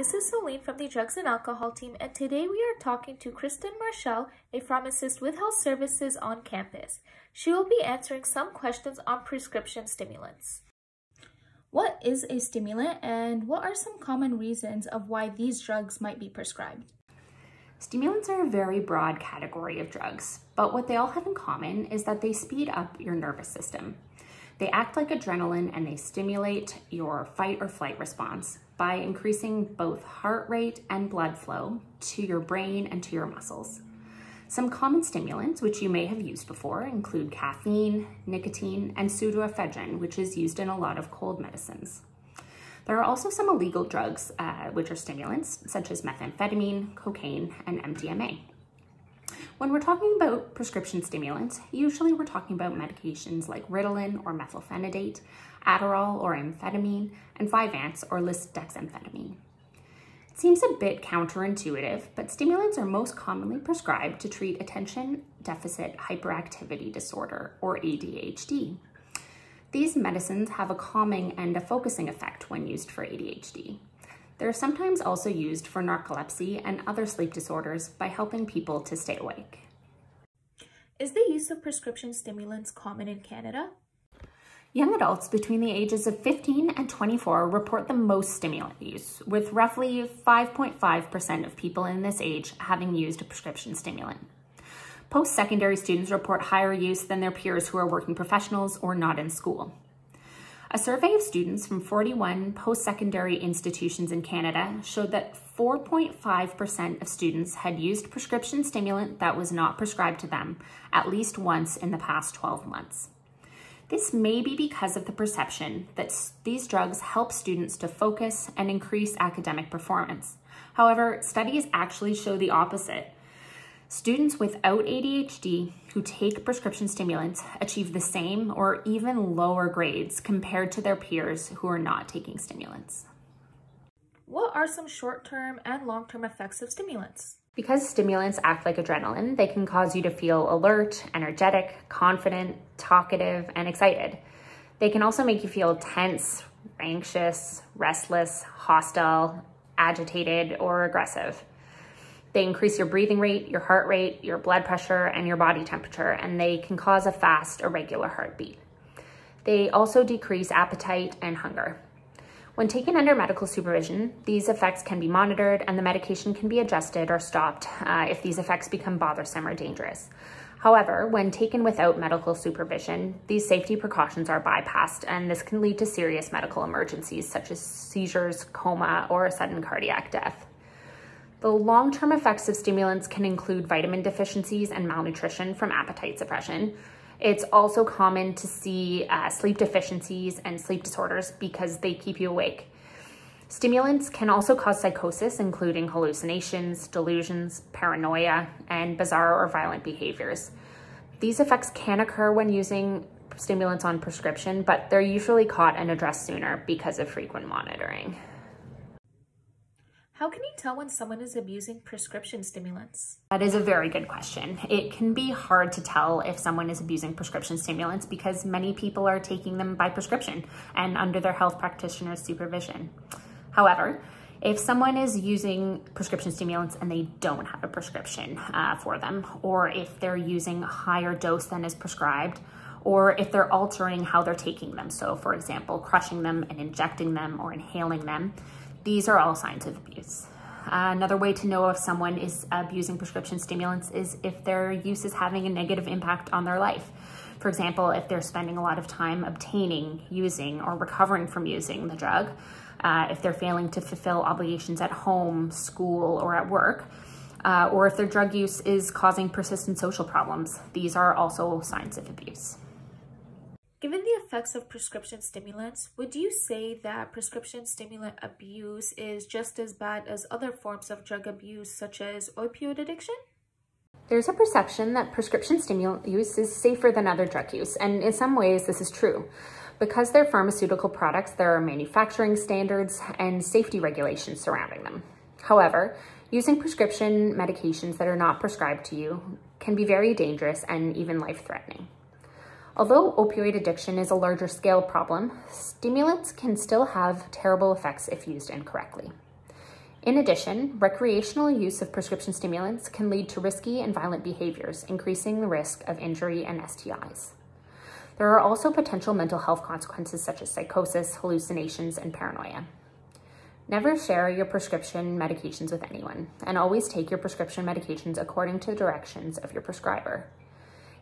This is Celine from the Drugs and Alcohol team, and today we are talking to Kristen Marshall, a pharmacist with health services on campus. She will be answering some questions on prescription stimulants. What is a stimulant, and what are some common reasons of why these drugs might be prescribed? Stimulants are a very broad category of drugs, but what they all have in common is that they speed up your nervous system. They act like adrenaline and they stimulate your fight or flight response by increasing both heart rate and blood flow to your brain and to your muscles. Some common stimulants, which you may have used before, include caffeine, nicotine, and pseudoephedrine, which is used in a lot of cold medicines. There are also some illegal drugs, which are stimulants, such as methamphetamine, cocaine, and MDMA. When we're talking about prescription stimulants, usually we're talking about medications like Ritalin or methylphenidate, Adderall or amphetamine, and Vyvanse or lisdexamfetamine. It seems a bit counterintuitive, but stimulants are most commonly prescribed to treat attention deficit hyperactivity disorder, or ADHD. These medicines have a calming and a focusing effect when used for ADHD. They're sometimes also used for narcolepsy and other sleep disorders by helping people to stay awake. Is the use of prescription stimulants common in Canada? Young adults between the ages of 15 and 24 report the most stimulant use, with roughly 5.5% of people in this age having used a prescription stimulant. Post-secondary students report higher use than their peers who are working professionals or not in school. A survey of students from 41 post-secondary institutions in Canada showed that 4.5% of students had used prescription stimulant that was not prescribed to them at least once in the past 12 months. This may be because of the perception that these drugs help students to focus and increase academic performance. However, studies actually show the opposite. Students without ADHD who take prescription stimulants achieve the same or even lower grades compared to their peers who are not taking stimulants. What are some short-term and long-term effects of stimulants? Because stimulants act like adrenaline, they can cause you to feel alert, energetic, confident, talkative, and excited. They can also make you feel tense, anxious, restless, hostile, agitated, or aggressive. They increase your breathing rate, your heart rate, your blood pressure, and your body temperature, and they can cause a fast, irregular heartbeat. They also decrease appetite and hunger. When taken under medical supervision, these effects can be monitored and the medication can be adjusted or stopped if these effects become bothersome or dangerous. However, when taken without medical supervision, these safety precautions are bypassed, and this can lead to serious medical emergencies such as seizures, coma, or a sudden cardiac death. The long-term effects of stimulants can include vitamin deficiencies and malnutrition from appetite suppression. It's also common to see sleep deficiencies and sleep disorders because they keep you awake. Stimulants can also cause psychosis, including hallucinations, delusions, paranoia, and bizarre or violent behaviors. These effects can occur when using stimulants on prescription, but they're usually caught and addressed sooner because of frequent monitoring. How can you tell when someone is abusing prescription stimulants? That is a very good question. It can be hard to tell if someone is abusing prescription stimulants because many people are taking them by prescription and under their health practitioner's supervision. However, if someone is using prescription stimulants and they don't have a prescription for them, or if they're using a higher dose than is prescribed, or if they're altering how they're taking them, so for example, crushing them and injecting them or inhaling them, these are all signs of abuse. Another way to know if someone is abusing prescription stimulants is if their use is having a negative impact on their life. For example, if they're spending a lot of time obtaining, using, or recovering from using the drug, if they're failing to fulfill obligations at home, school, or at work, or if their drug use is causing persistent social problems. These are also signs of abuse. Given the effects of prescription stimulants, would you say that prescription stimulant abuse is just as bad as other forms of drug abuse, such as opioid addiction? There's a perception that prescription stimulant use is safer than other drug use, and in some ways this is true. Because they're pharmaceutical products, there are manufacturing standards and safety regulations surrounding them. However, using prescription medications that are not prescribed to you can be very dangerous and even life-threatening. Although opioid addiction is a larger scale problem, stimulants can still have terrible effects if used incorrectly. In addition, recreational use of prescription stimulants can lead to risky and violent behaviors, increasing the risk of injury and STIs. There are also potential mental health consequences such as psychosis, hallucinations, and paranoia. Never share your prescription medications with anyone, and always take your prescription medications according to the directions of your prescriber.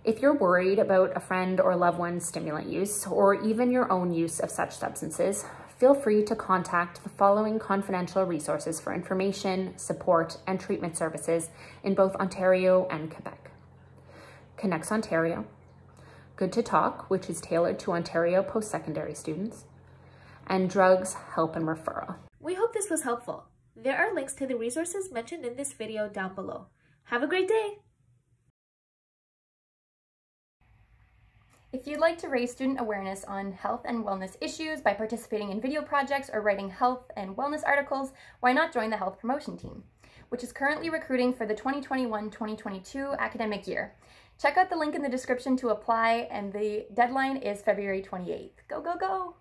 If you're worried about a friend or loved one's stimulant use, or even your own use of such substances, feel free to contact the following confidential resources for information, support, and treatment services in both Ontario and Quebec. Connects Ontario, Good to Talk, which is tailored to Ontario post-secondary students, and Drugs, Help, and Referral. We hope this was helpful. There are links to the resources mentioned in this video down below. Have a great day! If you'd like to raise student awareness on health and wellness issues by participating in video projects or writing health and wellness articles, why not join the Health Promotion Team, which is currently recruiting for the 2021-2022 academic year. Check out the link in the description to apply, and the deadline is February 28th. Go, go, go!